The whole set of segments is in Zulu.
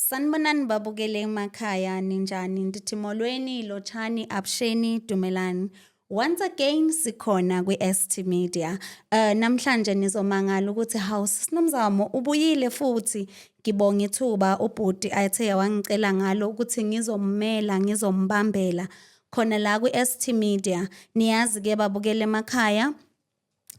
Sanibonani babukele emakhaya ninjani ndithi molweni lotshani absheni dumelani. Once again sikhona kwi-ST Media. Namhlanje nizomangala ukuthi hawu sinomzamo ubuyile futhi ngibonga ithuba ubhuti ayethe wangicela ngalo ukuthi ngizommela ngizombambela khona la kwi-ST Media. Niyazi ke babukele emakhaya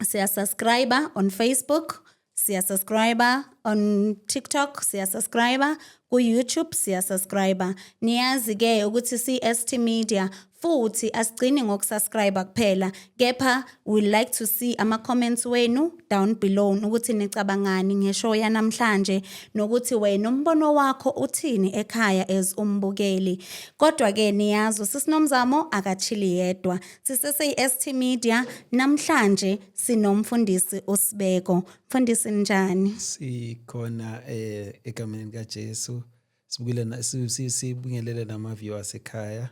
siya subscriber on Facebook, siya subscriber on TikTok, siya subscriber ku YouTube, siya subscriber. Niyazi ke ukuthi si-ST Media futhi asigcini ngokusubscribe kuphela, kepha we like to see ama comments wenu down below ukuthi nicabangani ngeshow yanamhlanje nokuthi wena umbono wakho uthini ekhaya as umbukeli. Kodwa ke niyazi sisinomzamo akachili yedwa. Sisese-ST Media namhlanje sinomfundisi uSibeko. Mfundisi njani? Sikhona egameni likaJesu. Sibingelele nama viewers ekhaya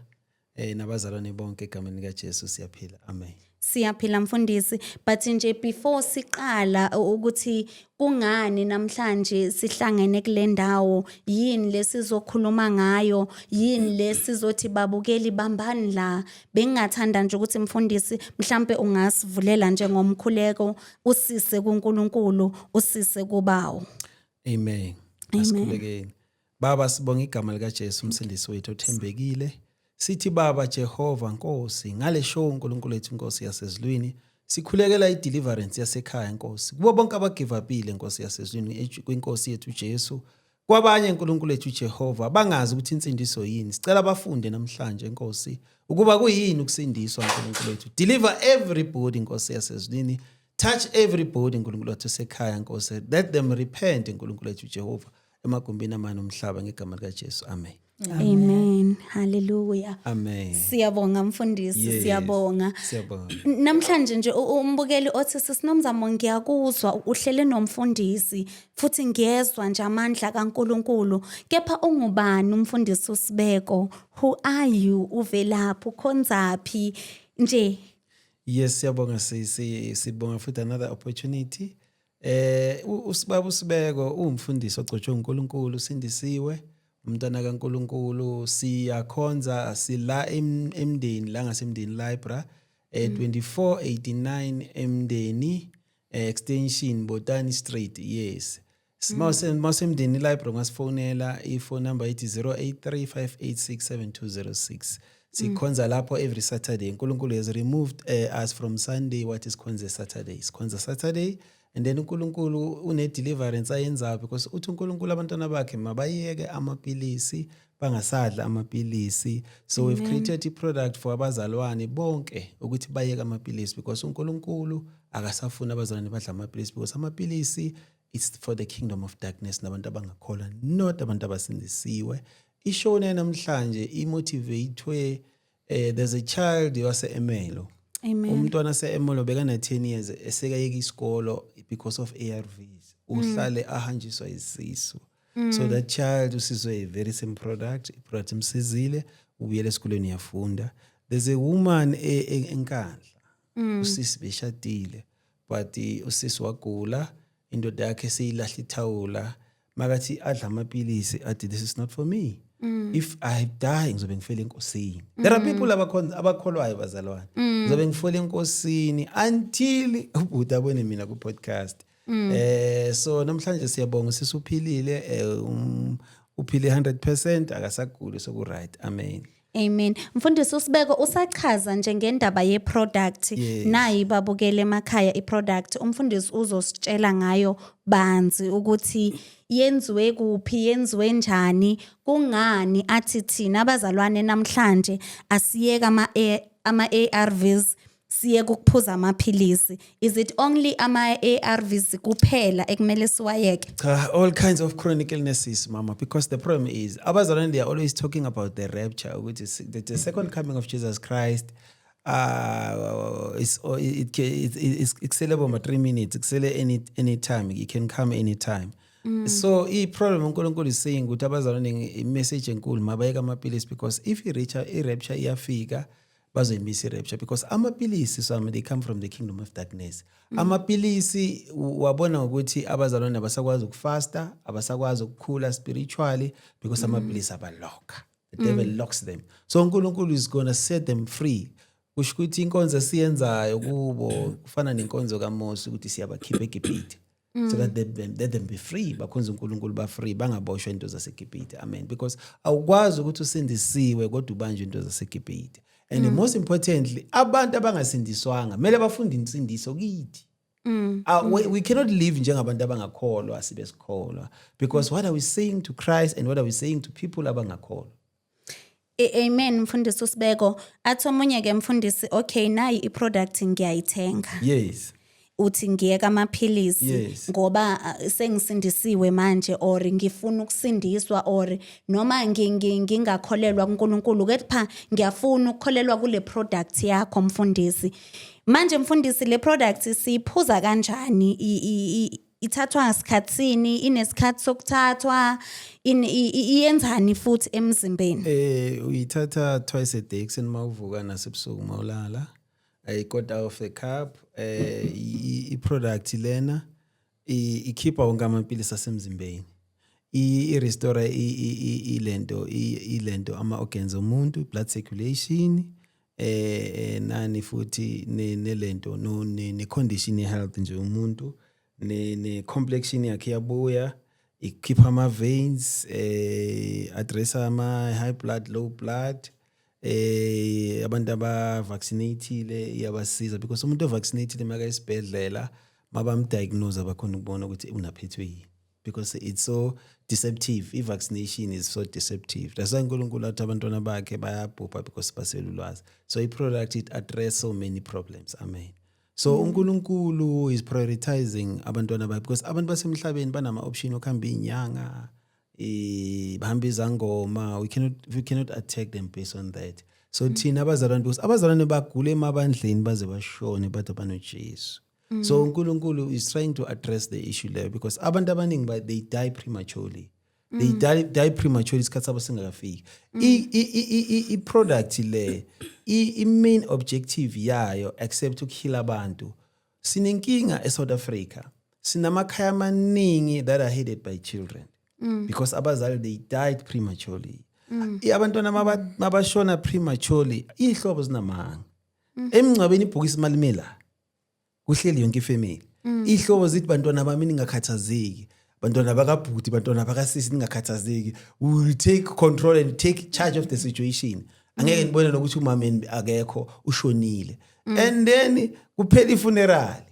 nabazalwane bonke egameni likaJesu siyaphila. Amen. Siyaphila mfundisi, but nje before siqala ukuthi kungani namhlanje sihlangene kule ndawo, yini lesizokhuluma ngayo, yini lesizothi babukeli bambani la, bengathanda nje ukuthi mfundisi mhlambe ungasivulela nje ngomkhuleko usise kuNkulunkulu, usise kubawo. Amen. Asikhulekeni. Baba sibonga igama likaJesu umsindisi wethu othembekile. Sithi Baba Jehova Nkosi ngale show uNkulunkulu wethu Nkosi yasezulwini sikhulekela ideliverance yasekhaya Nkosi kubo bonke abagive upile Nkosi yasezulwini kwinkosi yethu Jesu kwabanye uNkulunkulu wethu Jehova bangazi ukuthi insindiso yini sicela bafunde namhlanje Nkosi ukuba kuyini ukusindiswa uNkulunkulu wethu. Deliver everybody Nkosi yasezulwini, touch everybody uNkulunkulu wethu esekhaya Nkosi, let them repent uNkulunkulu wethu Jehova emagumbini amanye omhlaba ngegama likaJesu. Amen. Amen. Hallelujah. Amen. Siyabonga mfundisi, Yes. siyabonga. Siyabonga. Namhlanje nje umbukeli othi sinomzamo ngiyakuzwa uhlele nomfundisi futhi ngiyezwa nje amandla kaNkuluNkulu. Kepha ungubani umfundisi uSibeko? Who are you? Uvelaphi? Ukhonzaphi? Nje. Yes, siyabonga sibonga futhi another opportunity. Usibaba uSibeko umfundisi ogcotshwe uNkulunkulu sindisiwe. Umntana kaNkulunkulu siyakhonza sila emndeni la ngasemndeni library 2489 emndeni extension Botani Street. Yes. Masemndeni library ngasifonela iphone number ithi 0835867206. Sikhonza lapho every Saturday. uNkulunkulu has removed us from Sunday what is khonza Saturday. Sikhonza Saturday. And then uNkulunkulu une deliverance ayenzayo because uthi uNkulunkulu abantwana bakhe mabayeke amapilisi bangasadla amapilisi. So we've created a product for abazalwane bonke ukuthi bayeke amapilisi because uNkulunkulu akasafuna abazalwane badla amapilisi because amapilisi it's for the kingdom of darkness nabantu abangakholwa not abantu abasindisiwe. Ishow namhlanje imotivatewe there's a child wase-Emelo. Amen. Umntwana ase-Emelo bekana 10 years esekayeka isikolo because of ARVs. Uhlale ahanjiswa isisu. So that child usizwe a very same product imsizile ubuyele esikoleni yafunda. There's a woman eNkandla. Usisi beshadile but usisi wagula indoda yakhe seyilahla ithawula makathi adla amapilisi athi this is not for me. If I die ngizobe ngifela enkosini. There are people abakholwayo bazalwane. Ngizobe ngifela enkosini until ubhuti abone mina ku podcast. So namhlanje siyabonga sisuphilile uphile 100% akasaguli soku right. Amen. Amen. Mfundisi uSibeko usachaza nje ngendaba ye product. Yes. Nayi babukele emakhaya I product umfundisi uzositshela ngayo banzi ukuthi yenziwe kuphi yenziwe njani kungani athi thina abazalwane namhlanje asiyeka ama ARVs siye ukuphuza amaphilisi. Is it only ama ARVs kuphela ekumele siwayeke? All kinds of chronic illnesses, Mama, because the problem is, abazalwane they are always talking about the rapture, which is the second coming of Jesus Christ. It's sellable 3 minutes. It's sell any time. It can come anytime. So the problem uNkulunkulu is saying ukuthi abazalwane message enkulu mabayeka amaphilisi because if rapture iyafika bazoyimisa i-rapture because amapilisi swami they come from the kingdom of darkness. Amapilisi wabona ukuthi abazalwane abasakwazi ukufasta, abasakwazi ukukhula spiritually because amapilisi abalocka. The devil locks them. So uNkulunkulu is going to set them free. Kusho ukuthi inkonzo esiyenzayo kubo kufana nenkonzo kaMose ukuthi siyabakhipha eGibhithe. So that let them be free, bakhonza uNkulunkulu ba free, bangaboshwa into zaseGibhithe. Amen. Because awukwazi ukuthi usindisiwe kodwa ubanjwe into zaseGibhithe. And most importantly, abantu abangasindiswanga mele bafunde insindiso kithi. We cannot live njengabantu abangakholwa sibesikholwa because what are we saying to Christ and what are we saying to people abangakholwa? Amen mfundisi uSibeko. Athi omunye ke mfundisi, okay nayi i-product ngiyayithenga. Yes. Uthi ngiyeka amaphilisi Yes. ngoba sengisindisiwe manje or ngifuna ukusindiswa or noma ngingakholelwa kuNkulunkulu kepha ngiyafuna ukukholelwa kule product yakho mfundisi. Manje mfundisi le product siphuza kanjani? Ithathwa ngasikhatsini, inesikhathi sokuthathwa, iyenzani futhi emzimbeni? Uyithatha twice a day kuseni mawuvuka nasebusuku mawulala. A quarter of a cup i-product lena ikhipha wonke amaphilisi asemzimbeni. I-restore ilento ama-organs omuntu, blood circulation, nani futhi nelento ne-condition ye-health nje umuntu, ne-complexion yakhe yabuya, ikhipha ama-veins, addressa ama-high blood, low blood, abantu aba-vaccinated iyabasiza because umuntu o-vaccinated maka esibhedlela mabamdiagnose abakhona ukubona ukuthi unaphethwe yini because it's so deceptive. I-vaccination is so deceptive. That's why uNkulunkulu athi abantwana bakhe bayabhubha because baselulwazi. So i-product it address so many problems. Amen. So uNkulunkulu is prioritizing abantwana bakhe because abantu basemhlabeni banama-option okuhamba inyanga, bahamba izangoma. We cannot attack them based on that. So thina abazalwane because abazalwane bagule emabandleni baze bashone bathi banoJesu. So uNkulunkulu is trying to address the issue there because abantu abaningi they die prematurely. They die prematurely isikhathi sabo singakafiki. I-product le i-main objective yayo except ukuheal abantu. Sinenkinga eSouth Africa. Sinamakhaya amaningi that are headed by children. Because abazali they died prematurely. Abantwana mabashona prematurely ihlobo zinamanga. Emngcwabeni ibhokisi malimela. Kuhleli yonke ifamily. Ihlobo zithi bantwana bami ningakhathazeki. Bantwana bakabhuti, bantwana bakasisi ningakhathazeki. We will take control and take charge of the situation. Angeke ngibone nokuthi umama akekho ushonile. And then kuphela ifuneral.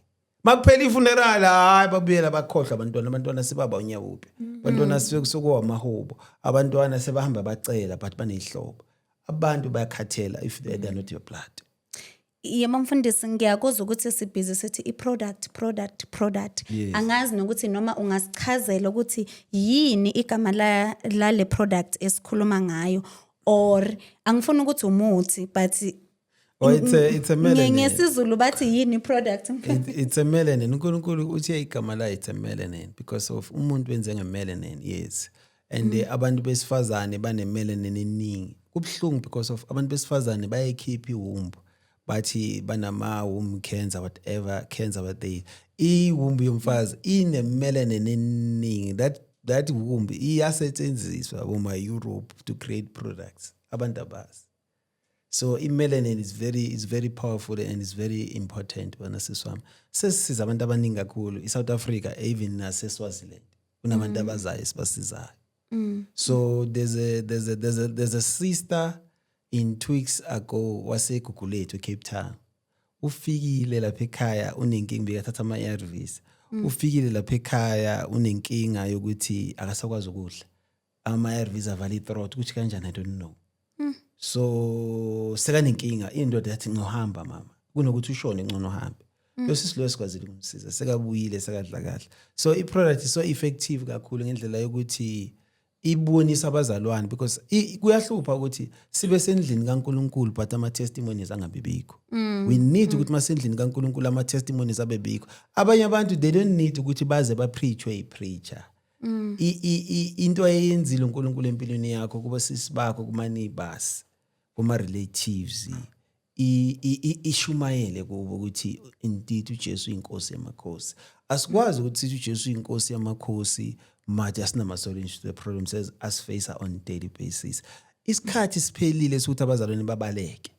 Makuphela ifuneral hayi babuyela bakhohlwa abantwana sebaba unyawuphi. Abantwana sekusokuwa amahubo. Abantwana sebahamba bacela but banehlobo. Abantu bayakhathela if they are not your blood. Yebo mfundisi ngiyakuzwa ukuthi sibhizi sithi i-product. Yes. Angazi nokuthi noma ungasichazela ukuthi yini igama la le product esikhuluma ngayo or angifuni ukuthi umuthi but It's a melanin. ngesizulu bathi yini product? It's a melanin. uNkulunkulu uthi igama la it's a melanin because of umuntu wenze nge-melanin, yes. And abantu besifazane bane-melanin eningi. Kubhlungu because of abantu besifazane bayayikhipha iwumbu. Bathi banama-womb cancer, whatever cancer what they. Iwumbu yomfazi ine-melanin eningi. That womb iyasetshenziswa boma-Europe to create products. Abantu abazi. So i-melanin is very powerful and is very important bana siswami. Sesiza abantu abaningi kakhulu i-South Africa even naseSwaziland. Kunabantu abazayo sibasizayo. So there's a sister in 2 weeks ago waseGugulethu Cape Town. Ufikile lapha ekhaya unenkinga bekathatha ama-ARVs. Ufikile lapha ekhaya unenkinga yokuthi akasakwazi ukudla. Ama-ARVs avala i-throat ukuthi kanjani I don't know. So sekanenkinga indoda yathi ngohamba mama kunokuthi ushone ngcono uhambe. Bese silo sikwazile ukumsiza sekabuyile sekadla kahle. So i-product is so effective kakhulu ngendlela yokuthi ibonisa abazalwane because kuyahlupha ukuthi sibe sendlini kaNkulunkulu but ama-testimonies angabibikho. We need ukuthi masendlini kaNkulunkulu ama-testimonies abebikho. Abanye abantu they don't need ukuthi baze bapreachwe i-preacher. Into ayenzile uNkulunkulu empilweni yakho kuba sisibakho kuma neighbors, kuma relatives, ishumayele kubo ukuthi indeed uJesu inkosi yamakhosi. Asikwazi ukuthi sithi uJesu inkosi yamakhosi manje asinama solutions to the problems as face on daily basis. Isikhathi siphelile ukuthi abazalwane babaleke.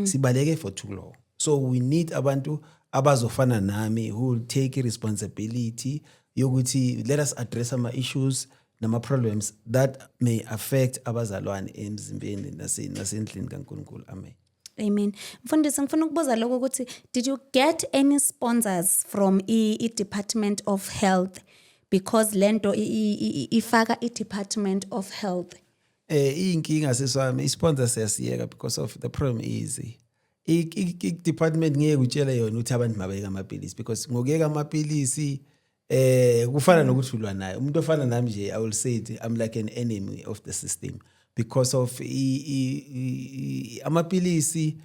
Sibaleke for too long. So we need abantu abazofana nami who will take responsibility yokuthi let us address ama issues nama problems that may affect abazalwane emzimbeni nasendlini kaNkulunkulu. Amen. Amen. Mfundisi, ngifuna ukubuza lokho ukuthi did you get any sponsors from i Department of Health because lento ifaka i Department of Health? Inkinga sesami isponsor siyasiyeka because of the problem is department ngeke utshele yona ukuthi abantu mabeka amapilisi because ngokuyeka amapilisi kufana nokuthi ulwa naye umuntu ofana nami nje I will say it, I'm like an enemy of the system because of amapilisi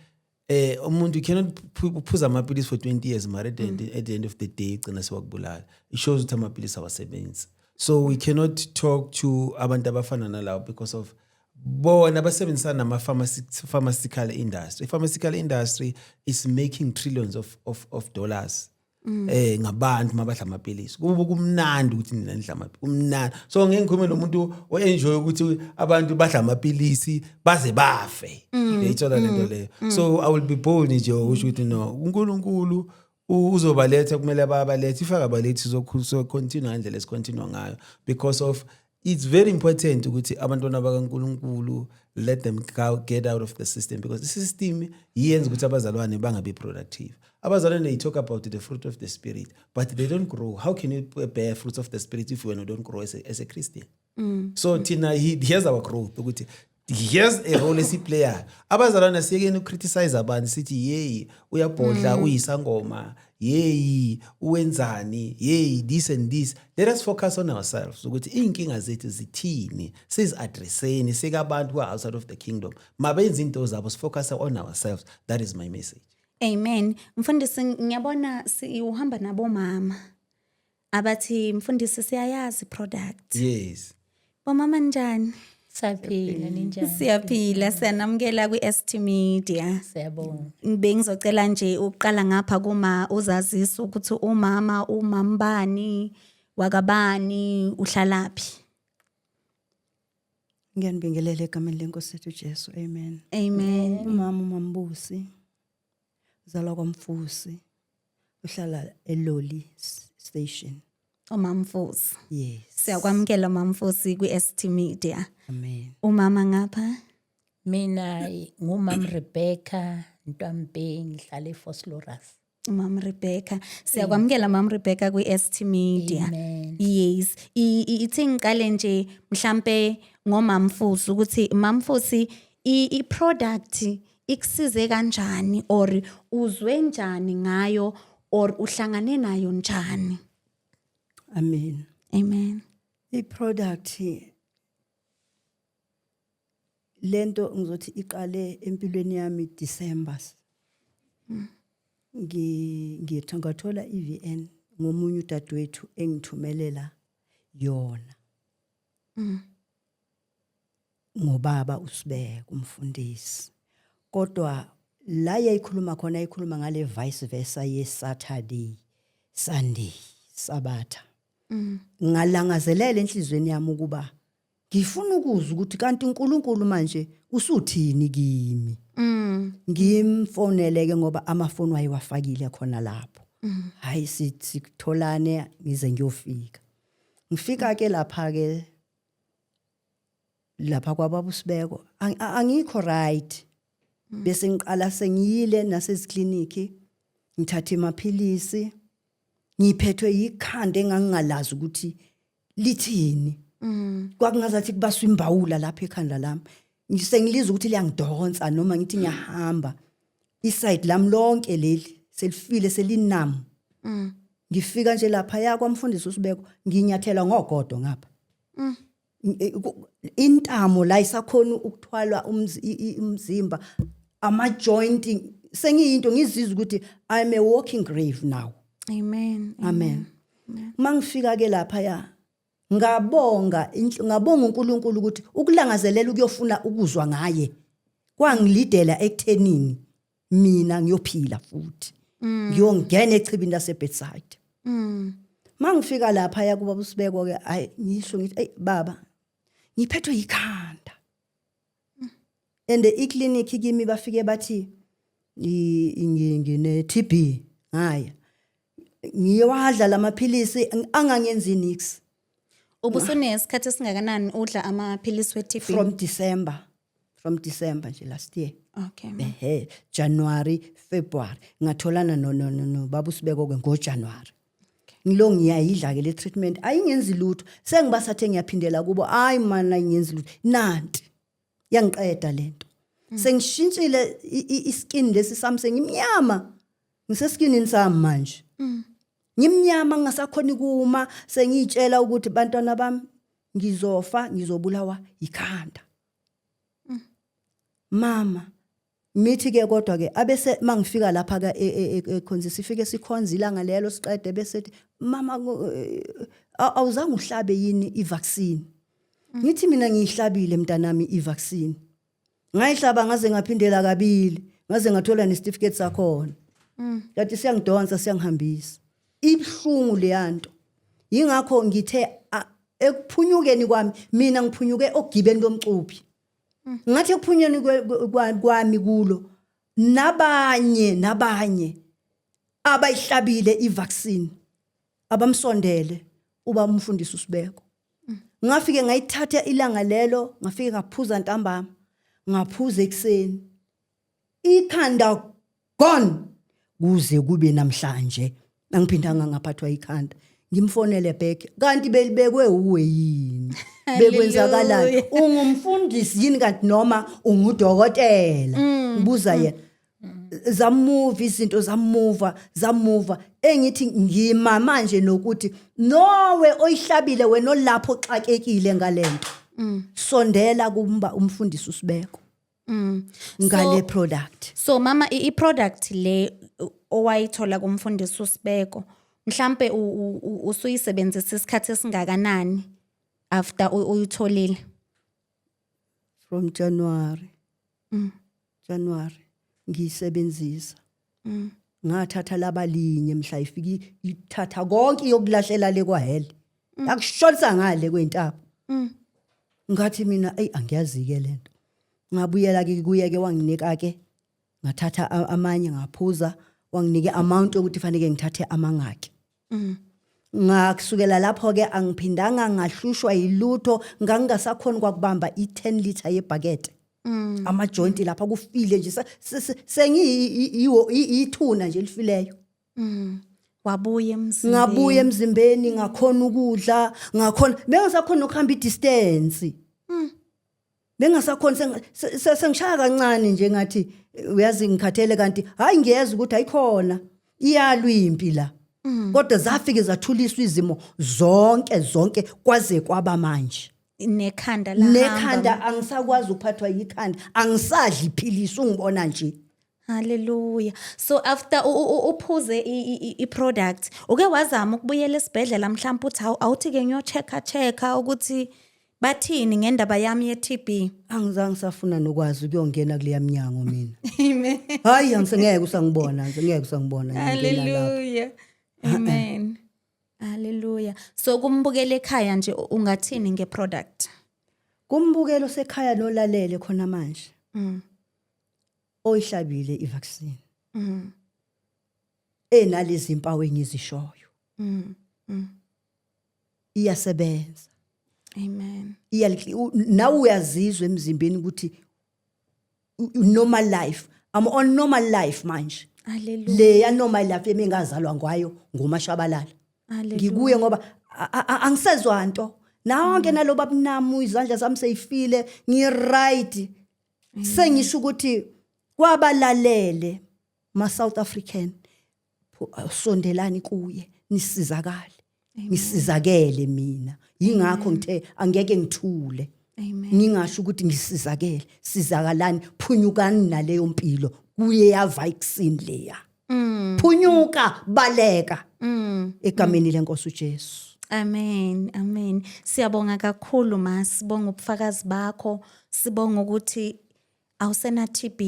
umuntu cannot phuza amapilisi for 20 years but at the end of the day igcina sewakubulala. It shows ukuthi amapilisi awasebenzi. So we cannot talk to abantu abafana nalawo because of bona basebenzisana nama pharmaceutical industry. Pharmaceutical industry is making trillions of dollars. Ngabantu mabadla amapilisi. Kuba kumnandi ukuthi nina nidla amapilisi. Kumnandi. So ngeke ngikhulume nomuntu oenjoy ukuthi abantu badla amapilisi baze bafe. Uyayithola lento leyo. So I will be bold nje ukuthi no uNkulunkulu uzobaletha kumele babalethe ifaka abalethi so continue ngendlela esicontinue ngayo because of it's very important ukuthi abantwana bakaNkulunkulu let them get out of the system because the system yenza ukuthi abazalwane bangabe productive. Abazalwane they talk about the fruit of the spirit but they don't grow. How can you bear fruits of the spirit if you don't grow as a Christian? So Tina, here's our growth ukuthi here's a role esiplayer. Abazalwane siyekeni ukriticize abantu sithi hey uyabhodla uyisangoma hey uwenzani hey this and this. Let us focus on ourselves ukuthi inkinga zethu zithini sizaddresseni sikabantu outside of the kingdom mabenza into zabo focus on ourselves. That is my message. Amen. Mfundisi ngiyabona uhamba nabo mama abathi mfundisi siyayazi product. Yes. Bomama njani? Saphila ninjani? Siyaphila siyanamukela kwi-ST Media. Siyabonga. Bengizocela nje uqala ngapha kuma uzazisa ukuthi umama bani wakabani uhlalaphi. Ngiyanibingelela egameni lenkosi yethu Jesu. Amen. Amen. Umama uMambusi uzalwa kwaMfusi uhlala eLoli station. Umamfusi. Yes. Siyakwamukela Mamfusi kwi-ST Media. Amen. Umama ngapha? Mina ngumam Rebecca Ntwampe ngihlala eFosloras. Umam Rebecca. Siyakwamukela Mam Rebecca kwi-ST Media. Amen. Yes. Ithi ngiqale nje mhlambe ngomamfusi ukuthi Mamfusi i-product ikusize kanjani or uzwe njani ngayo or uhlangane nayo njani? Amen. Amen. I-product lento ngizothi iqale empilweni yami December. Ngithangathola iVN ngomunye udadewethu engithumelela yona. Ngobaba uSibeke umfundisi. Kodwa la yayikhuluma khona ayikhuluma ngale vice versa ye Saturday, Sunday, Sabatha. Ngalangazelela enhlizweni yami ukuba ngifuna ukuzwa ukuthi kanti uNkulunkulu manje usuthini kimi. Ngimfoneleke ngoba amafoni wayiwafakile khona lapho. Hayi sitholane ngize ngiyofika. Ngifika ke lapha kwababa uSibeko angikho right. Bese ngiqala sengiyile nasezikliniki ngithatha amaphilisi ngiphethwe yikhanda engangingalazi ukuthi lithini. Kwakungazathi kubaswa imbawula lapha ekhanda lami. Ngisengiliza ukuthi liyangidonsa noma ngithi ngiyahamba. Iside lami lonke leli selifile selinami. Ngifika nje lapha yakwamfundisi uSibeko nginyathela ngogodo ngapha. Intamo la isakhona ukuthwala umzimba ama joint sengiyinto ngizizwa ukuthi I'm a walking grave now. Amen. Amen. Mangifika ke lapha ngabonga uNkulunkulu ukuthi ukulangazelela ukuyofuna ukuzwa ngaye kwangilidela ekuthenini mina ngiyophila futhi ngiyongena echibini laseBedside. Mangifika lapha ya kuba uSibeko ke ngisho ngithi hey baba ngiphethwe ikhanda. And iclinic kimi bafike bathi ngine TB ngaya ngiyawadla lamaphilisi angangenzi nix. Ubusunesikhathi esingakanani udla amaphilisi we-TB? From December nje last year. Okay. January, February ngatholana no baba uSibeko ke ngoJanuary. Ngilo ngiyayidla ke le treatment ayingenzi lutho sengibasathe ngiyaphindela kubo hayi mana ayingenzi lutho nanti yangiqeda lento sengishintshile iskin lesi sami sengimnyama ngiseskinini sami manje ngimnyama ngingasakhona kuma sengitshela ukuthi bantwana bami ngizofa ngizobulawa ikhanda mama mithi ke kodwa ke abese mangifika lapha ka ekhonzi sifike sikhonza ilanga lelo siqede bese mama awuzange uhlabe yini ivaccine ngithi mina ngiyihlabile mntanami ivaccine ngayihlaba ngaze ngaphindela kabili ngaze ngathola nesitifiketi sakhona kanti siyangidonsa siyangihambisa ibhlungu leyanto yingakho ngithe ekuphunyukeni kwami mina ngiphunyuke ogibeni lomcuphi ngathi ekuphunyeni kwami kulo nabanye abayihlabile ivaccine abamsondele uba umfundisi uSibeko ngafike ngayithatha ilanga lelo ngafike ngaphuza ntambama ngaphuza ekseni ikhanda gone kuze kube namhlanje angiphindanga ngaphathwa ikhanda ngimfonele back kanti belibekwe uwe yini bekwenzakalani ungumfundisi yini kanti noma ungudokotela ngibuza yena zamove izinto zamuva engithi ngima manje nokuthi nowe oyihlabile wena olapho xakekile ngalento sondela kumba umfundisi uSibeko ngale product. So mama i-product le owayithola kumfundisi uSibeko mhlambe usuyisebenzisa isikhathi esingakanani after uyitholile? From January ngiyisebenzisa ngathatha labalinye mhla ifiki ithatha konke yokulahlela le kwaHell yakushonisa ngale kwentaba ngathi mina angiyazi ke lento ngabuyela ke kuye ke wanginika ke ngathatha amanye ngaphuza wanginike amount ukuthi fanele ngithathe amangaki ngakusukela lapho ke angiphindanga ngahlushwa yilutho ngangingasakhona kwakubamba i10 liter yebucket ama joint lapha kufile nje ithuna nje lifileyo ngabuye emzimbeni ngakhona ukudla ngakhona bengasakhona ukuhamba idistance bengasakhona sengishaya kancane nje ngathi uyazi ngikhathele kanti hayi ngiyeza ukuthi ayikhona iyalwa impi la kodwa zafike zathuliswa izimo zonke kwaze kwaba manje nekhanda angisakwazi ukuphathwa yikhanda angisadli iphilisi ungibona nje. Hallelujah. So after uphuze i-product uke wazama ukubuyela esibhedlela mhlawumbe uthi awuthi ke ngiyochecka ukuthi bathini ngendaba yami ye-TB? Angizange safuna nokwazi ukuyongena kuleya minyango mina. Amen. Hayi ngeke usangibona Hallelujah. Amen. Hallelujah. So kumbukela ekhaya nje ungathini ngeproduct? Kumbukelo sekhaya nolalele khona manje. Oyihlabile ivaccine. Enalezi impawu engizishoyo. Iyasebenza. Amen. Nawe uyazizwa emzimbeni ukuthi normal life. I'm on normal life manje. Hallelujah. Le ya normal life emingazalwa ngayo nguMashabalala. Ngikuye ngoba angisezwa nto. Nawonke naloba bunamu izandla zami seyifile ngiright. Sengisho ukuthi kwabalalele ma South African sondelani kuye nisizakale. Ngisizakele mina. Yingakho ngithe angeke ngithule. Amen. Ngingasho ukuthi ngisizakele, sizakalani, phunyukani naleyo mpilo kuye ya vaccine leya. Phunyuka baleka. Egameni lenkosi uJesu. Amen. Amen. Siyabonga kakhulu ma, sibonga ubufakazi bakho, sibonga ukuthi awusena TB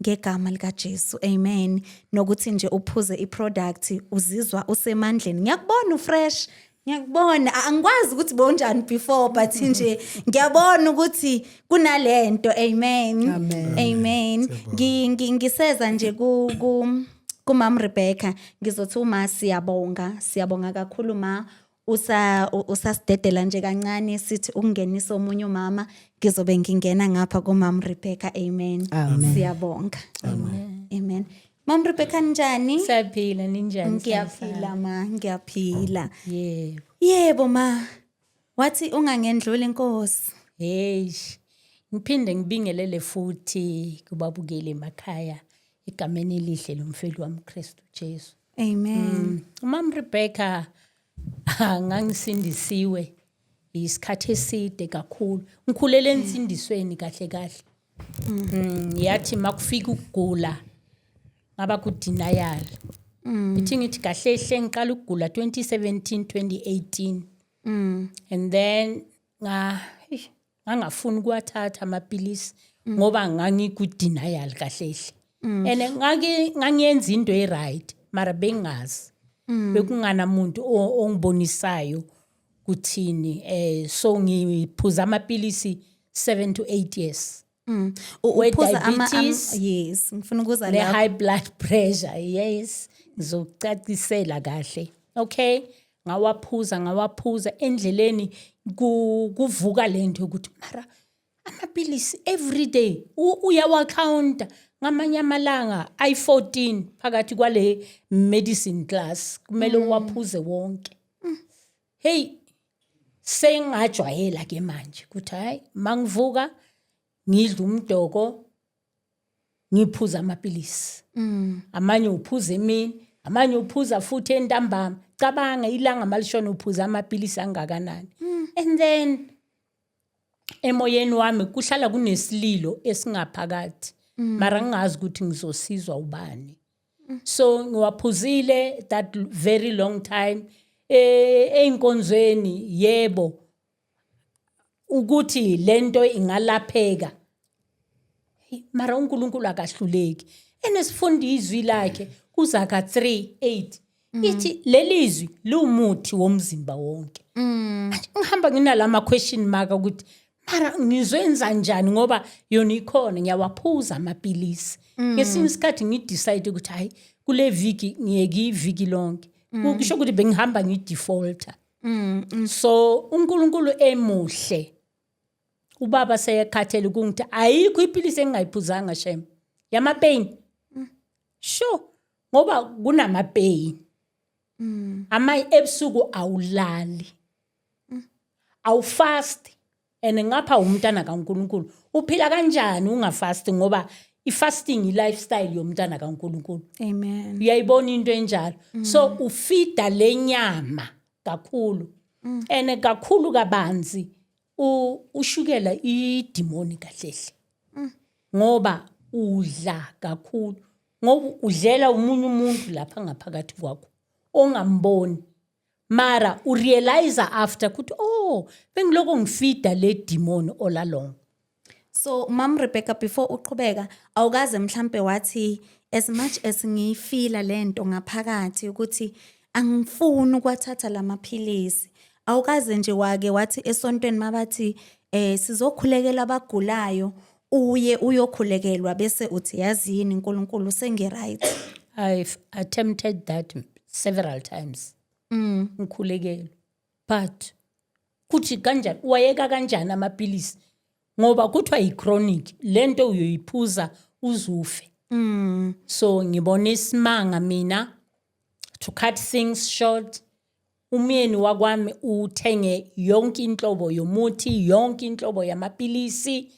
ngegama likaJesu. Amen. Nokuthi nje uphuze iproduct uzizwa usemandleni. Ngiyakubona ufresh. Ngiyakubona angikwazi ukuthi bonjani before but nje ngiyabona ukuthi kunalento. Amen. Amen. Ngiseza nje kumam Rebecca ngizothi uma siyabonga kakhulu ma usasidedela nje kancane sithi ukungenisa omunye umama ngizobe ngingena ngapha kumam Rebecca. Amen. Siyabonga. Amen. Mam Rebecca njani? Siyaphila ninjani? Ngiyaphila ma, ngiyaphila. Yebo. Yebo ma. Wathi ungangendlula inkosi. Hey. Ngiphinde ngibingelele futhi kubabukeli emakhaya igameni elihle lomfeli wami Kristu Jesu. Amen. Umam Rebecca ngangisindisiwe isikhathi eside kakhulu. Ngikhulele insindisweni kahle. Yathi makufika ukugula ngaba ku denial. Ngithi kahle ngiqala ukugula 2017 2018. And then ngangafuni ukuwathatha amapilisi ngoba ngangiku denial kahle. And ngangiyenza into right mara bengazi. Bekungana umuntu ongibonisayo kuthini so ngiphuza amapilisi 7 to 8 years. Uphuza yes ngifuna ukuza le lapho. high blood pressure yes ngizokucacisela kahle. Okay, ngawaphuza endleleni kuvuka lento ukuthi mara amapilisi every day uyawa counter ngamanye amalanga i14 phakathi kwale medicine class kumele uwaphuze wonke. Hey, sengajwayela ke manje ukuthi hayi mangivuka ngidla umdoko ngiphuza amapilisi. Amanye uphuza emini, amanye uphuza futhi entambama. Cabanga ilanga malishona uphuza amapilisi angakanani. And then emoyeni wami kuhlala kunesililo esingaphakathi. Mara ngingazi ukuthi ngizosizwa ubani. So ngiwaphuzile that very long time. Einkonzweni yebo ukuthi lento ingalapheka. Mara uNkulunkulu akahluleki. Enesifunda izwi lakhe kuZaka 3:8. Ithi lelizwi lumuthi womzimba wonke. Ngihamba nginalama question mark ukuthi mara ngizwenza njani ngoba yona ikhona ngiyawaphuza amapilisi. Ngesinye isikhathi ngidecide ukuthi hayi kule viki ngiyeki iviki lonke. Kusho ukuthi bengihamba ngidefaulter. So uNkulunkulu emuhle. Ubaba seyekhathele ukuthi ayikho ipilisi engayiphuzanga shem. Yama pain. Sure. Ngoba kunama pain. Amay ebusuku awulali. Awufast. And ngapha umntana kaNkulunkulu. Uphila kanjani ungafasti ngoba ifasting lifestyle yomntana kaNkulunkulu. Amen. Uyayibona into enjalo. So ufida lenyama kakhulu. And kakhulu kabanzi ushukela idemoni kahle. Ngoba udla kakhulu. Ngoba udlela umunye umuntu lapha ngaphakathi kwakho ongamboni. Mara urealize after ukuthi bengiloko ngifida le demon all along. So Mam Rebecca before uqhubeka awukaze mhlambe wathi as much as ngifila lento ngaphakathi ukuthi angifuni ukwathatha lamaphilisi. Awukaze nje wake wathi esontweni mabathi sizokhulekela abagulayo uyokhulekelwa bese uthi yazini uNkulunkulu sengiright. I've attempted that several times. Ngikhulekela. But kuthi kanjani wayeka kanjani amapilisi ngoba kuthiwa i-chronic lento uyoyiphuza uzufe. So ngibona isimanga mina to cut things short. Umyeni wakwami uthenge yonke inhlobo yomuthi, yonke inhlobo yamapilisi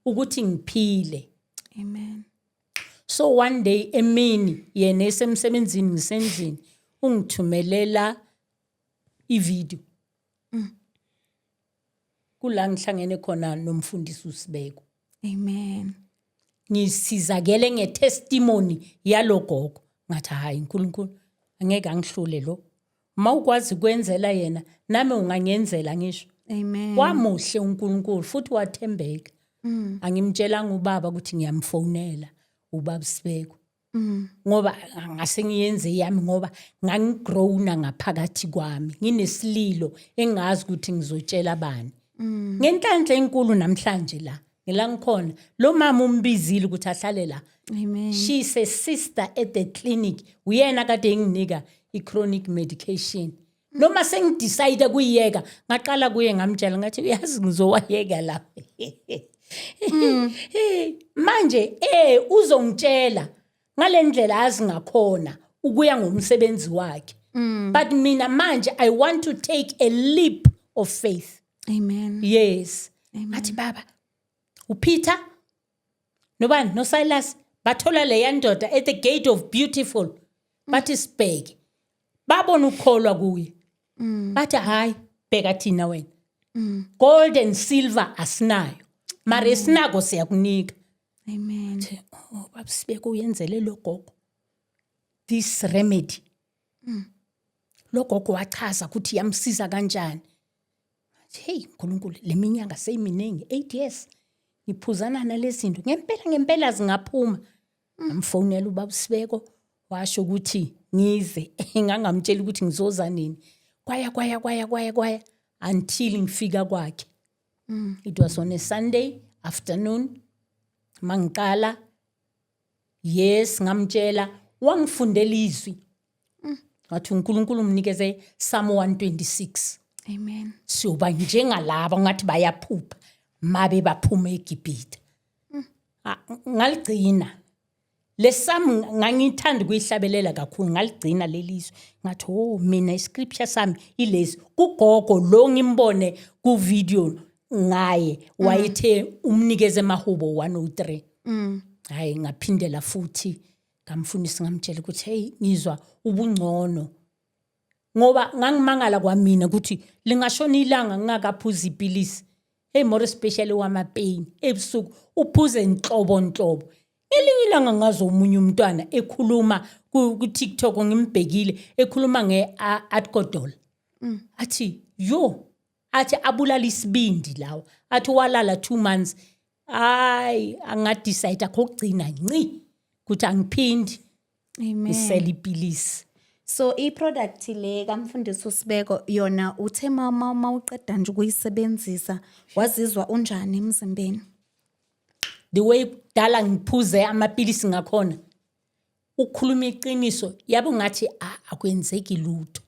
ukuthi ngiphile. Amen. So one day emini yena esemsebenzini ngisendlini ungithumelela ivideo. Kula ngihlangene khona nomfundisi uSibeko. Amen. Ngisizakele ngetestimony yalogogo. Ngathi hayi uNkulunkulu angeke angihlule lo. Mawukwazi kwenzela yena nami ungangenzela ngisho. Amen. Wamuhle uNkulunkulu futhi wathembeka. Angimtshela ngubaba ukuthi ngiyamfonela ubaba Sibeko ngoba ngase ngiyenze yami ngoba ngangigrowna ngaphakathi kwami nginesililo engazi ukuthi ngizotshela bani ngenhlanhla enkulu namhlanje la ngila ngikhona lo mama umbizile ukuthi ahlale la. Amen. She's a sister at the clinic uyena kade enginika i-chronic medication noma sengidecide kuyiyeka ngaqala kuye ngamtshela ngathi uyazi ngizowayeka la manje uzongitshela ngalendlela azi ngakhona ukuya ngomsebenzi wakhe but mina manje I want to take a leap of faith. Amen. Yes. Athi baba uPeter nobani no Silas bathola leya ndoda at the gate of Beautiful bathi sibheke babona ukukholwa kuye bathi hayi bheka thina wena gold and silver asinayo mara esinako siyakunika. Amen. Oh baba Sibeko uyenzele lo gogo this remedy lo gogo wachaza ukuthi yamsiza kanjani. Hey uNkulunkulu leminyanga seyiminingi 8 years ngiphuzana nalezinto ngempela zingaphuma. Ngamfonela ubaba Sibeko washo ukuthi ngize ngangamtshela ukuthi ngizoza nini kwaya until ngifika kwakhe. It was on a Sunday afternoon mangiqala yes ngamtshela wangifundela izwi wathi uNkulunkulu umnikeze Psalm 126. Amen. Siyoba njengalabo ngathi bayaphupha mabe baphuma eGibhithe. Ngaligcina lesami ngangithanda ukuyihlabelela kakhulu ngaligcina lelizwe ngathi oh mina iscripture sami ilezi kugogo lo ngimbone ku video ngaye wayethe umnikeze Mahubo 103. Hayi ngaphindela futhi ngamfundisa ngamtshela ukuthi hey ngizwa ubungcono ngoba ngangimangala kwamina ukuthi lingashona ilanga ngingakaphuza ipilisi hey more especially wama pain ebusuku uphuze inhlobo elinye ilanga ngazo umunye umntwana ekhuluma ku TikTok ngimbhekile ekhuluma ngeAdcodol athi yo athi abulala isibindi lawo athi walala 2 months hayi angadecide akugcina nci ukuthi angiphindi iseli pilisi. So i-product le kamfundisi uSibeko yona uthe mama uqeda nje ukuyisebenzisa wazizwa unjani emzimbeni? The way dala ngiphuze amapilisi ngakhona ukukhuluma iqiniso yabo ngathi akwenzeki lutho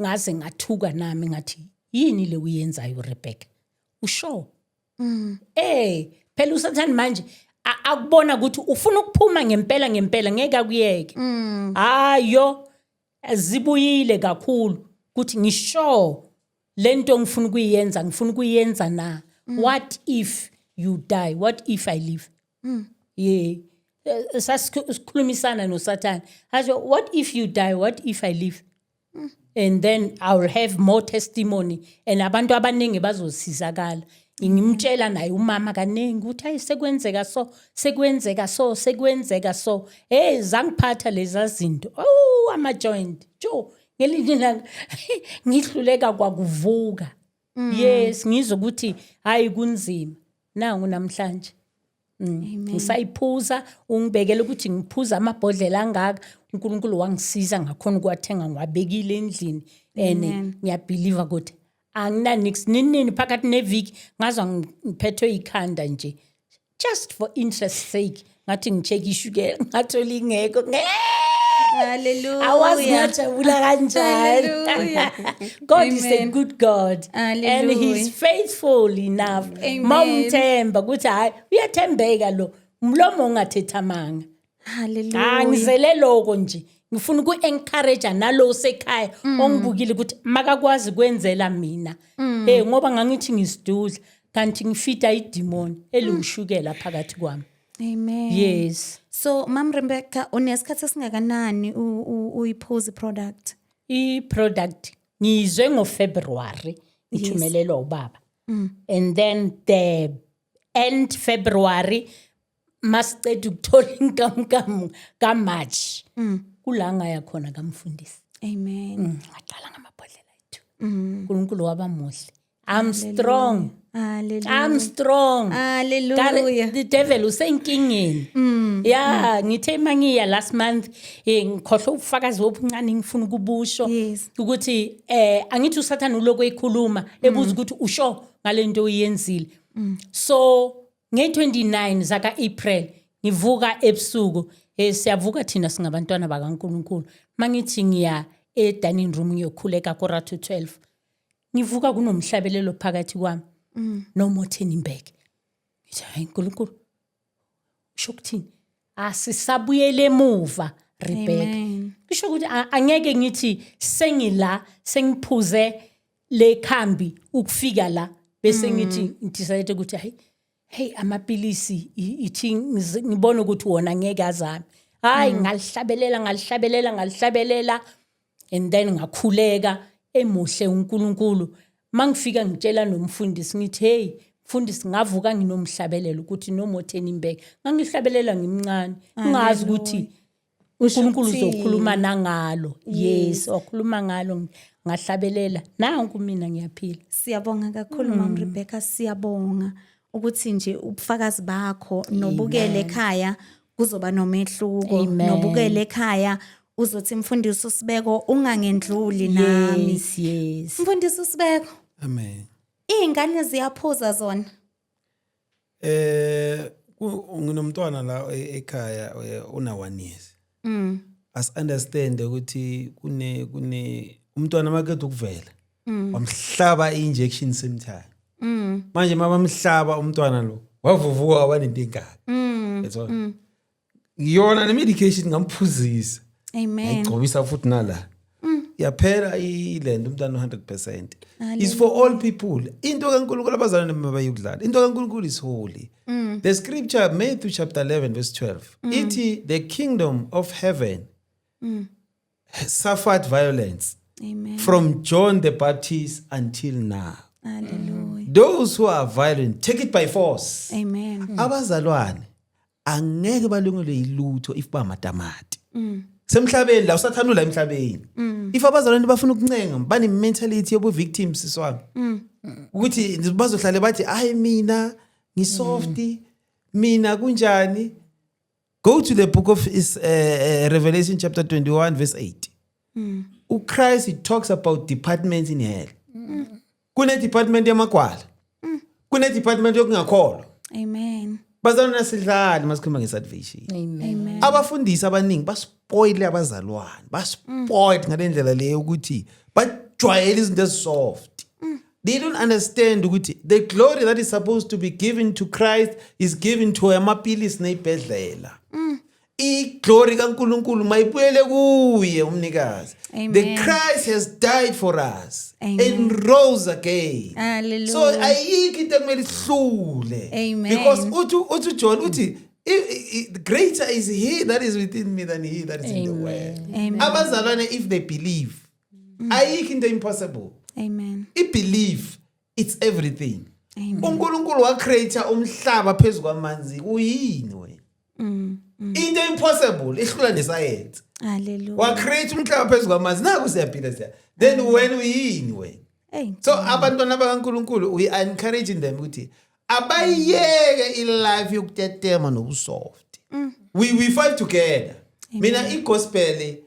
ngaze ngathuka nami ngathi yini le uyenzayo Rebecca usho phela usathani manje akubona ukuthi ufuna ukuphuma ngempela ngeke akuyeke hayo azibuyile kakhulu ukuthi ngisho lento ngifuna ukuyenza na what if you die what if I live sasikhulumisana noSathane athi what if you die what if I live and then I will have more testimony and abantu abaningi bazosizakala. Ngimtshela naye umama kaningi ukuthi hayi sekwenzeka so hey zangiphatha leza zinto ama joint ngelinye ilanga ngihluleka kwakuvuka yes ngizwe ukuthi hayi kunzima nangu namhlanje ngisayiphuza ungibekela ukuthi ngiphuza amabhodlela angaka uNkulunkulu wangisiza ngakhona ukuwathenga ngwabekile endlini and ngiyabelieve ukuthi angina nini phakathi neviki ngazwa ngiphethwe ikhanda nje just for interest sake ngathi ngicheck ishukela ngathola ingekho Hallelujah. awazingajabula kanjani God is a good God Hallelujah. and he's faithful enough mawumthemba ukuthi hayi uyathembeka lo umlomo ungathethamanga. Hallelujah. Ngizele lokho nje ngifuna uku-encourage nalo sekhaya ongibukile ukuthi makakwazi kwenzela mina ngoba ngangithi ngisidudla kanti ngifita idemon elungishukela phakathi kwami. Amen. Yes. So Mam Rebecca unesikhathi esingakanani uyiphuza product? I-product ngizwe ngoFebruary ithumelelwa ubaba and then the end February masiceda ukuthola inkamnkam kaMarch kulanga yakhona kamfundisi. Amen. Ngaqala ngamabhodlela ethu uNkulunkulu wabamuhle. I'm strong. Hallelujah. I'm strong. Hallelujah. The devil usenkingeni Yeah, ngithe mangiya last month ngikhohle ubufakazi obuncane ngifuna ukubusho Yes. ukuthi angithi usathana uloko ekhuluma ebuza ukuthi usho ngalento oyenzile. So nge29 zaka April ngivuka ebusuku siyavuka thina singabantwana bakaNkuluNkulu mangithi ngiya dining room ngiyokhuleka korathu 12 ngivuka kunomhlabelelo phakathi kwami no more turning back. Ngithi hayi uNkulunkulu shokuthini asisabuyele emuva Rebecca. Amen. Kusho ukuthi angeke ngithi sengila sengiphuze le khambi ukufika la bese ngithi decide ukuthi hey amapilisi ithi ngibona ukuthi wona ngeke azami. Hayi ngalihlabelela and then ngakhuleka emuhle uNkulunkulu mangifika ngitshela nomfundisi ngithi hey mfundisi ngavuka nginomhlabelelo ukuthi no more turning back ngangihlabelela ngimncane ungazi ukuthi uNkulunkulu uzokhuluma nangalo. Yes wakhuluma ngalo ngahlabelela nanku mina ngiyaphila. Siyabonga kakhulu Mama Rebecca, siyabonga ukuthi nje ubufakazi bakho nobukele ekhaya kuzoba nomehluko, Amen. nobukele ekhaya uzothi mfundisi uSibeko ungangendluli nami. Yes. Mfundisi uSibeko, Amen. izingane ziyaphuza zona. Nginomntwana la ekhaya una 1 years. As understand ukuthi kune umntwana makade ukuvela. Wamhlaba injection same time. Manje mabamhlaba umntwana lo wavuvuka wabanento ingaka. Yezona. Ngiyona ne medication ngamphuzisa. Amen. Ayigcobisa futhi nala. Yaphela ilento umntwana 100%. It's for all people. Into kaNkulunkulu abazalwane mabayikudlala. Into kaNkulunkulu is holy. The scripture Matthew chapter 11 verse 12. Ithi the kingdom of heaven suffered violence Amen. from John the Baptist until now. Hallelujah. Those who are violent take it by force. Amen. Abazalwane angeke balungele ilutho if ba matamati. Semhlabeni la usathanula emhlabeni. If abazalwane bafuna ukuncenga bani mentality yobu victims siswami. Ukuthi bazohlale bathi hayi mina ngisofty mina kunjani. Go to the book of Revelation chapter 21 verse 8. Christ he talks about departments in hell. Kune department yamagwala. Kune department yokungakholwa. Amen. Bazalwane sidlala masikhuluma ngesalvation. Amen. Abafundisi abaningi baspoil abazalwane. Baspoil ngalendlela leyo ukuthi bajwayele izinto ezisoft. They don't understand ukuthi the glory that is supposed to be given to Christ is given to amapilisi nezibhedlela. Glory kaNkulunkulu mayibuyele kuye umnikazi. Amen. The Christ has died for us. Amen. And rose again. Hallelujah. So ayikho into ekumele ihlule. Amen. Because uthi John uthi greater is he that is within me than he that is in the world. Amen. Abazalwane if they believe ayikho into impossible. Amen. I believe it's everything. uNkulunkulu wa create umhlaba phezulu kwamanzi kuyini wena? Into impossible ihlula nescience. Hallelujah. Wa create umhlaba phezulu kwamanzi naku siyaphila siya. Then when uyini wena? Hey. So abantwana bakaNkulunkulu we are encouraging them ukuthi abayeke ilife yokutetema nobusoft. We fight together. Mina igospel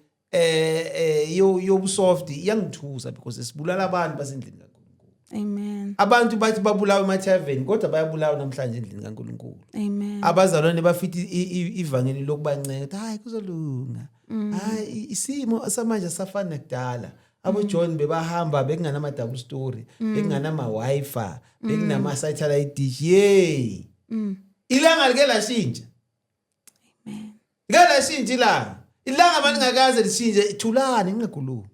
yobusoft yangithusa because sibulala abantu basendlini kaNkulunkulu. Amen. Abantu bathi babulawa ema-tavern kodwa bayabulawa namhlanje endlini kaNkulunkulu. Amen. Abazalwane bafithi ivangeli lokubanceda hayi kuzolunga. Hayi isimo samanje safana nekudala. Abo John bebahamba bekungana double story, bekungana wifi, bekunama satellite dish. Yey. Ilanga like lashintsha. Amen. Ngala shintsha ilanga. Ilanga manje ngakaze lishintshe ithulani ngingakhuluma.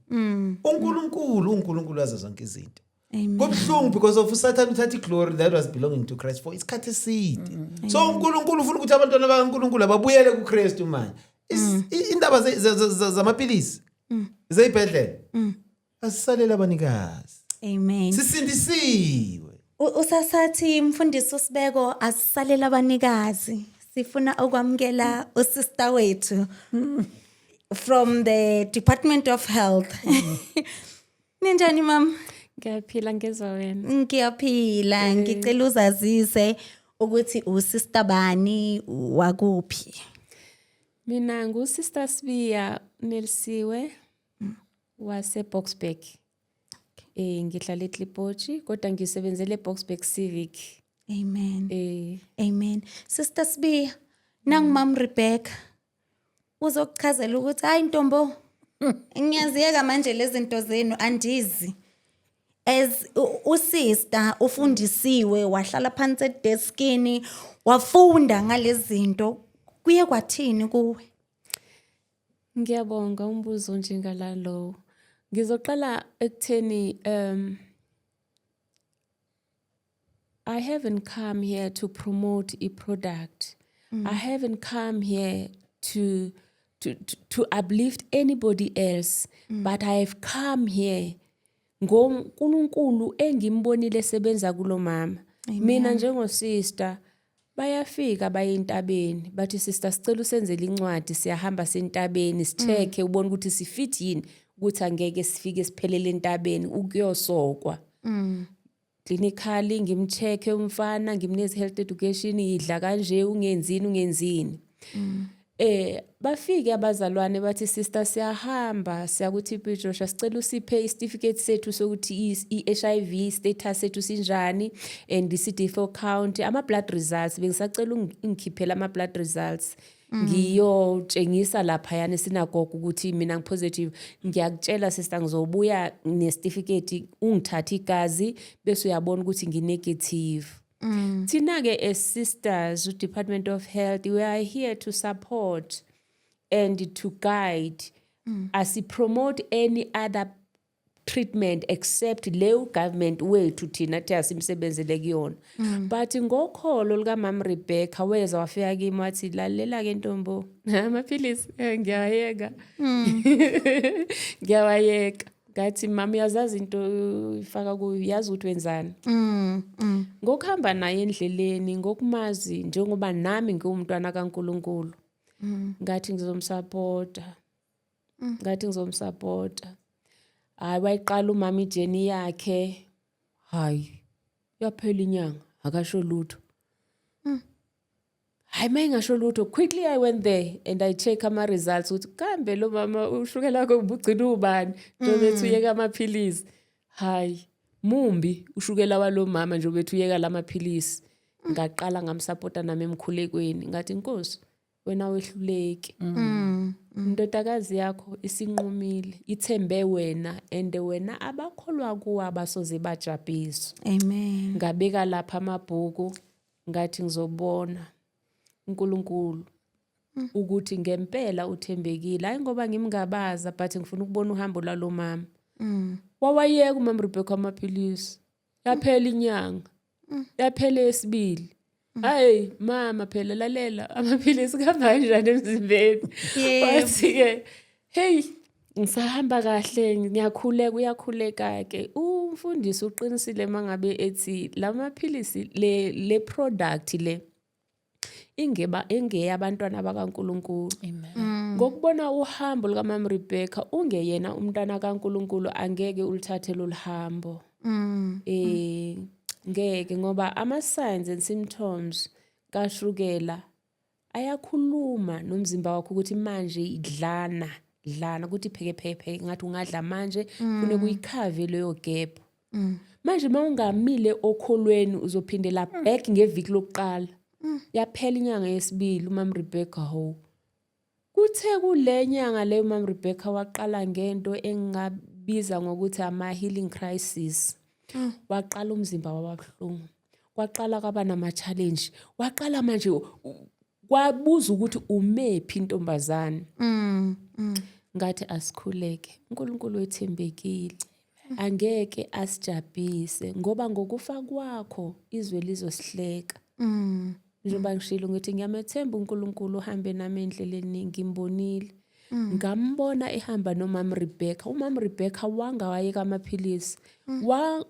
uNkulunkulu aza zonke izinto. Amen. Kubhlungu because of Satan uthatha iglory that was belonging to Christ for isikhathi eside. So uNkulunkulu ufuna ukuthi abantwana bakaNkulunkulu ababuyele kuKristu manje. Indaba zamapilisi zeyibhedlela. Asisalela abanikazi. Amen. Sisindisiwe. Usasathi mfundisi uSibeko asisalela abanikazi. Sifuna ukwamkela usister wethu from the Department of Health. Ninjani mama? Ngiyaphila ngezwa wena. Ngiyaphila, ngicela uzazise ukuthi usister bani wakuphi. Mina nguSister Sibiya Nelisiwe wase-Boksburg. Ngihlala eKlipotshi kodwa ngisebenzele eBoksburg Civic. Amen. Amen. Sister Sibiya, nangumam Rebecca. Uzokuchazela ukuthi hayi Ntombo, ngiyaziyeka manje lezi zinto zenu andizi. As usister ufundisiwe wahlala phansi edeskini wafunda ngalezi zinto kuye kwathini kuwe? Ngiyabonga umbuzo njengalalo. Ngizoqala ekutheni I haven't come here to promote a product. I haven't come here to uplift anybody else, but I have come here ngoNkulunkulu engimbonile sebenza kulo mama. Mina njengosister bayafika bayintabeni bathi sister sicela usenzele incwadi siyahamba sentabeni sicheke ubone ukuthi sifit yini ukuthi angeke sifike siphelele entabeni ukuyosokwa. Clinically ngimcheke umfana ngimneze health education idla kanje ungenzini. Bafike abazalwane bathi sister siyahamba siyakuthi Joshua sicela usiphe certificate sethu sokuthi i-HIV status sethu sinjani and i-CD4 count ama blood results bengisacela ungikhiphela ama blood results ngiyotshengisa lapha yana sinagogo ukuthi mina ngipositive. Ngiyakutshela sister ngizobuya ne-certificate ungithatha igazi bese uyabona ukuthi nginegative. Thina ke as sisters Department of Health we are here to support and to guide as we promote any other treatment except leyo government wethu thina thi asimsebenzele kuyona. But ngokholo lika Mama Rebecca weza wafika kimi wathi lalela ke Ntombo amaphilisi ngiyayeka. Ngiyawayeka. Ngathi mama uyazazi into ifaka kuyo yazi ukuthi wenzani. Ngokuhamba naye endleleni ngokumazi njengoba nami ngumntwana kaNkuluNkulu. Ngathi ngizomsupporta. Hayi wayiqala umama ijourney yakhe. Hayi yaphela inyanga akasho lutho. Hayi mayingasho lutho quickly I went there and I check ama results ukuthi kambe lo mama ushukela lakho ubugcina ubani njengoba uyeka amaphilisi. Hayi mumbi ushukela walo mama njengoba uyeka lamaphilisi. Ngaqala ngamsupporta nami emkhulekweni ngathi Nkosi wena wehluleki. Indodakazi yakho isinqumile ithembe wena and wena abakholwa kuwe abasoze bajabhiswa. Amen. Ngabeka lapha amabhuku ngathi ngizobona uNkulunkulu ukuthi ngempela uthembekile hayi ngoba ngimngabaza but ngifuna ukubona uhambo lalo mama. Wawayeka uMama Rebecca amaphilisi yaphela inyanga yaphela esibili. Hayi mama phela lalela amaphilisi kuhamba kanjani emzimbeni. Wathi ke hey ngisahamba kahle ngiyakhuleka uyakhuleka ke umfundisi uqinisile mangabe ethi lamaphilisi le product le ingeya abantwana bakaNkuluNkulu. Ngokubona uhambo lika Mama Rebecca ungeyena umntana kaNkuluNkulu angeke ulithathe lo hambo. Ngeke ngoba ama signs and symptoms kashukela ayakhuluma nomzimba wakho ukuthi manje idlana ukuthi pheke ngathi ungadla manje kune kuyikhave leyo gap. Manje mawungamile okholweni uzophindela back ngeviki lokuqala. Yaphela inyanga yesibili uMama Rebecca ho. Kuthe kulenyanga leyo uMama Rebecca waqala ngento engabiza ngokuthi ama healing crisis. Waqala umzimba wababhlungu. Kwaqala kwaba nama challenge. Waqala manje kwabuza ukuthi umephi intombazane. Ngathi asikhuleke. uNkulunkulu wethembekile. Angeke asijabhise ngoba ngokufa kwakho izwe lizosihleka. Njengoba ngishilo ngithi ngiyamethemba uNkulunkulu uhambe nami endleleni ngimbonile. Ngambona ehamba noMama Rebecca. UMama Rebecca wangawayeka amaphilisi.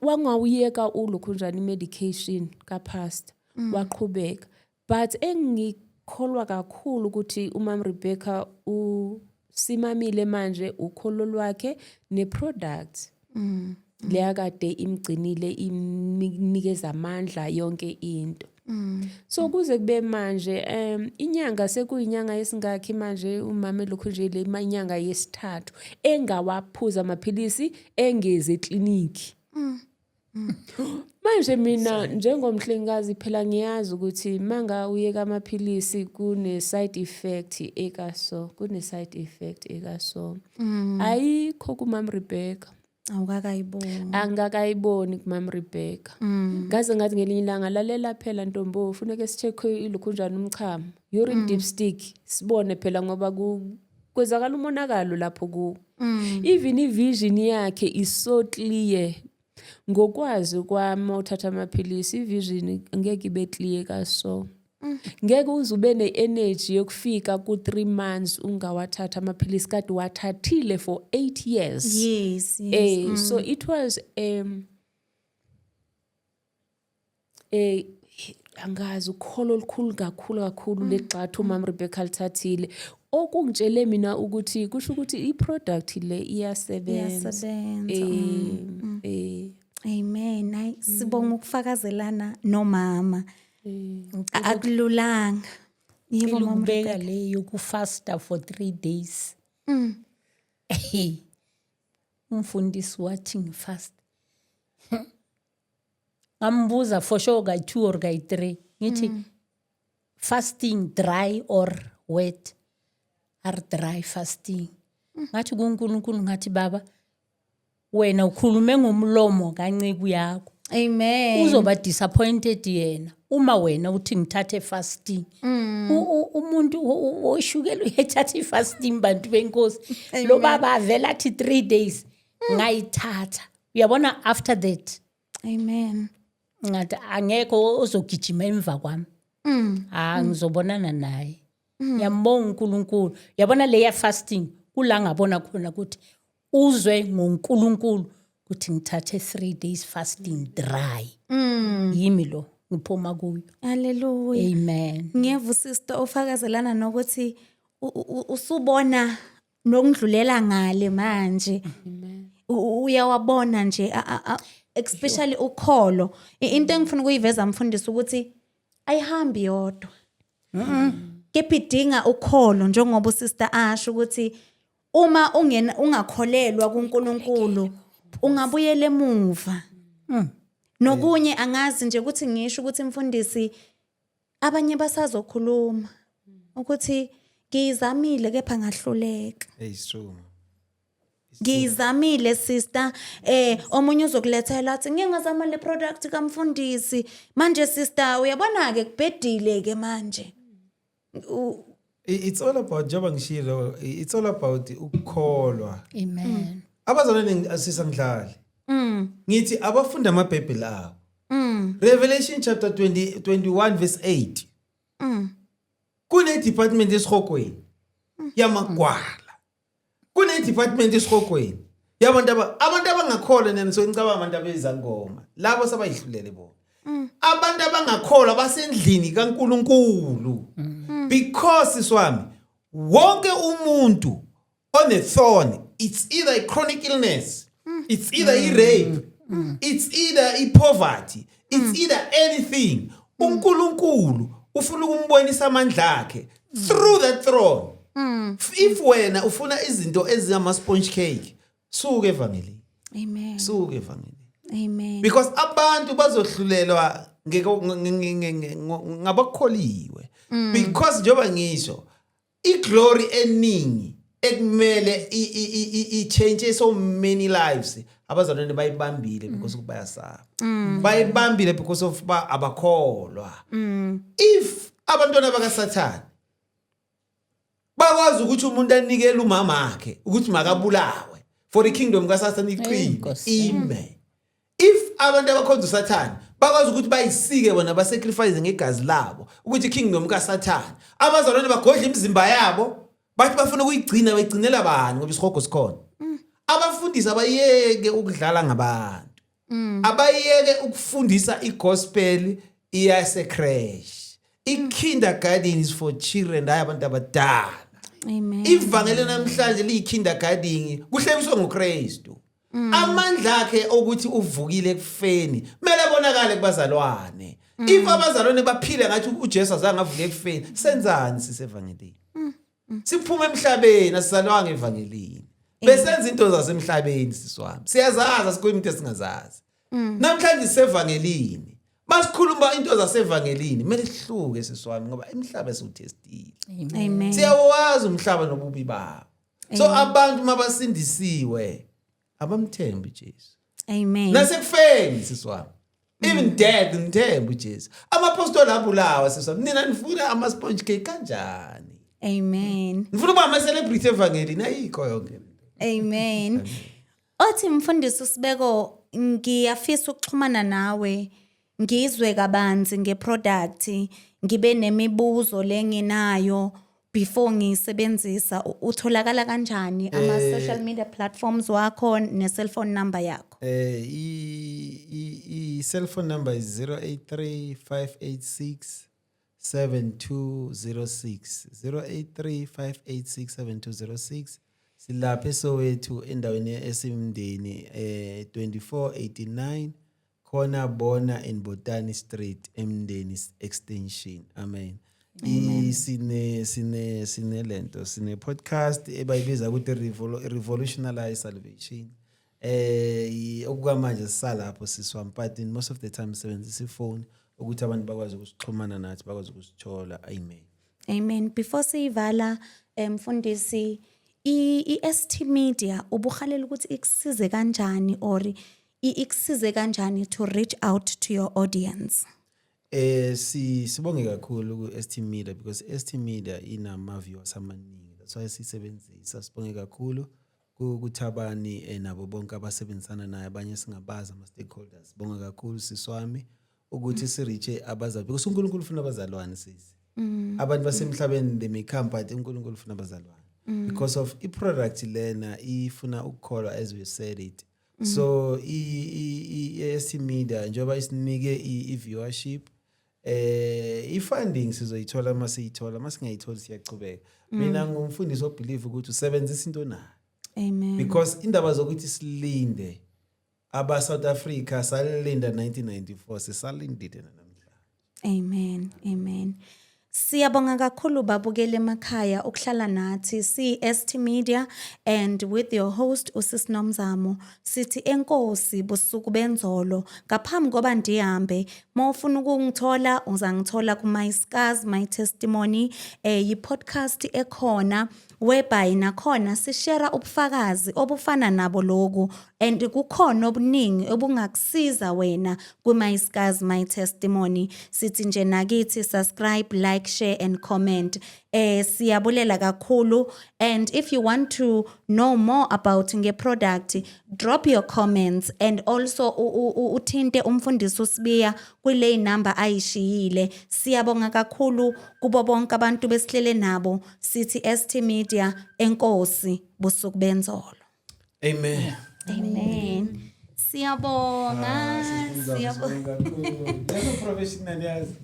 Wangawuyeka ulokhunjani medication kapast. Waqhubeka. But engikholwa kakhulu ukuthi uMama Rebecca usimamile manje ukholo lwakhe neproduct. Leya kade imgcinile imnikeza amandla yonke into. So kuze kube manje inyanga sekuyinyanga yesingakhi manje umama lokhu nje le inyanga yesithathu engawaphuza amaphilisi engeze ekliniki. Manje mina njengomhlengikazi phela ngiyazi ukuthi manga uyeka amaphilisi kune side effect ekaso, ayikho kuMama Rebecca. Angakayiboni kuMama Rebecca. Ngaze ngathi ngelinye ilanga lalela phela Ntombo ufuneka sicheck ilokhu njani umchamo. Urine dipstick sibone phela ngoba kwezakala umonakalo lapho ku. Even ivision yakhe is so clear. Ngokwazi kwami uthatha amaphilisi ivision ngeke ibe clear kaso. Ngeke uzube ne-energy yokufika ku-3 months ungawathatha amaphilisi kade wathathile for 8 years. Yes. So it was angazi ukholo olukhulu kakhulu legxathu uMama Rebecca lithathile. Okungitshele mina ukuthi kusho ukuthi i-product le iyasebenza. Amen. Hayi sibonga ukufakazelana nomama. Akululanga. Yebo Mama Ukubeka Rebecca. le yokufasta for 3 days. Umfundisi wathi ngifast. Ngambuza for sure guy 2 or guy 3. Ngithi fasting dry or wet? Are dry fasting. Ngathi kuNkulunkulu ngathi baba wena ukhulume ngomlomo kanceke yakho. Amen. Uzoba disappointed yena uma wena uthi ngithathe fasting. Umuntu oshukela uyathatha fasting bantu benkosi. Lo baba avela athi 3 days ngayithatha. Uyabona after that. Amen. Ngathi angekho ozogijima emva kwami. Ngizobonana naye. Ngiyambonga uNkulunkulu. Yabona leya fasting kula ngabona khona ukuthi uzwe ngoNkulunkulu ukuthi ngithathe 3 days fasting dry. Yimi lo ngiphuma kuyo. Hallelujah. Amen. Ngiyeva sister ofakazelana nokuthi usubona nokudlulela ngale manje. Uyawabona nje especially ukholo. Into engifuna ukuyiveza mfundisi ukuthi ayihambi yodwa. Kepha idinga ukholo njengoba usister asho ukuthi uma ungakholelwa kuNkulunkulu ungabuyela emuva. Nokunye angazi nje ukuthi ngisho ukuthi mfundisi abanye basazokhuluma ukuthi ngizamile kepha ngahluleka. It's true. Ngizamile sister omunye uzokulethela athi ngingazama le product kamfundisi manje sister uyabona ke kubhedile ke manje. It's all about njengoba ngishilo, it's all about ukukholwa. Amen. Abazalwane asisangidlali. Ngithi abafunda amaBhayibheli abo. Revelation chapter 21 verse 8. Kune department esihokweni yamagwala. Kune department esihokweni yabantu abangakholwa nene so ngicabanga abantu abezangoma. Labo sabayihlulele bona. Abantu abangakholwa basendlini kaNkulunkulu. Because iswami wonke umuntu on a thorn, it's either a chronic illness, it's either a rape, it's either a poverty, it's either anything. uNkulunkulu ufuna ukumbonisa amandla akhe through that throne. If wena ufuna izinto ezingama sponge cake, suka evangelini. Amen. Suka evangelini. Amen. Because abantu bazohlulelwa ngabakholiwe. Because njoba ngisho iglory eningi ekumele i-change so many lives abazalwane bayibambile because bayasaba. Bayibambile because of abakholwa. If abantwana bakaSathane bakwazi ukuthi umuntu anikele umama wakhe ukuthi makabulawe for the kingdom kaSathane iqine ime. If abantu abakhonza uSathane bakwazi ukuthi bayisike bona basacrifice ngegazi labo ukuthi kingdom kaSathane abazalwane bagodla imizimba yabo bathi bafuna ukuyigcina bayigcinela bani ngoba isihogo sikhona. Abafundisi abayeke ukudlala ngabantu. Abayeke ukufundisa igospel iyase crash. I-kindergarten is for children hayi abantu abadala. Amen. Ivangeli namhlanje liyi-kindergarten kuhlekiswa ngoKristu. Amandla akhe ukuthi uvukile ekufeni mele abonakale kubazalwane. If abazalwane baphile ngathi uJesu azange avuke ekufeni, senzani sisevangelini? Siphuma emhlabeni asizalwanga evangelini. Besenza into zasemhlabeni siswami. Siyazazi asikhuluma into esingazazi. Namhlanje sisevangelini. Masikhuluma into zasevangelini, kumele sihluke siswami ngoba emhlaba esiwuthestile. Amen. Siyawazi umhlaba nobubi bawo. So abantu mabasindisiwe abamthembi Jesu. Amen. Nasekufeni siswami. Even dead ngithemba uJesu. Amapostoli abulawa siswami. Nina nifuna ama sponge cake kanjani? Amen. Nifuna ukuba ama celebrity evangelini ayikho yonke. Amen. Othi mfundisi uSibeko ngiyafisa ukuxhumana nawe ngizwe kabanzi ngeproduct ngibe nemibuzo lenginayo before ngiyisebenzisa utholakala kanjani ama social media platforms wakho ne cellphone number yakho I cellphone number is 083-586-7206 083-586-7206 silapha eSoweto endaweni esimndeni 2489 khona bona in Botany Street emndeni extension amen. Sine lento sine podcast ebayibiza ukuthi revolutionalize salvation okukamanje sisalapho siswami but most of the time sebenzisa ifone ukuthi abantu bakwazi ukusixhumana nathi bakwazi ukusithola amen. Amen. Before siyivala mfundisi iST Media ubuhalela ukuthi ikusize kanjani or ikusize kanjani to reach out to your audience. Sibonge kakhulu ku ST Media because ST Media inama viewers amaningi that's why sisebenzisa sibonge kakhulu kuThabani nabo bonke abasebenzisana naye abanye singabaza ama stakeholders sibonge kakhulu siswami ukuthi sireache abazali because uNkulunkulu ufuna abazalwane sisi abantu basemhlabeni they may come but uNkulunkulu ufuna abazalwane because of I product lena ifuna ukukholwa as we said it. So ST Media njoba isinike I viewership I funding sizoyithola masiyithola masingayithola siyachubeka mina ngumfundisi obelieve ukuthi usebenzisa into na Amen. because indaba zokuthi silinde aba South Africa salilinda 1994 sisalindile namhla. Amen. Amen. Siyabonga kakhulu babukele emakhaya ukuhlala nathi ST Media and with your host uSisi Nomzamo sithi enkosi busuku benzolo ngaphambi koba ndihambe mawufuna ukungithola uzangithola ku My Scars My Testimony yi podcast ekhona whereby nakhona sishare ubufakazi obufana nabo loku and kukhona obuningi obungakusiza wena ku My Scars My Testimony sithi nje nakithi subscribe like share and comment siyabulela kakhulu and if you want to know more about nge product drop your comments and also uthinte umfundisi uSibiya kule number ayishiyile siyabonga kakhulu kubo bonke abantu besihlele nabo sithi ST Media enkosi busuku benzolo. Amen. Amen. Siyabonga. Siyabonga kakhulu. Professional yazi.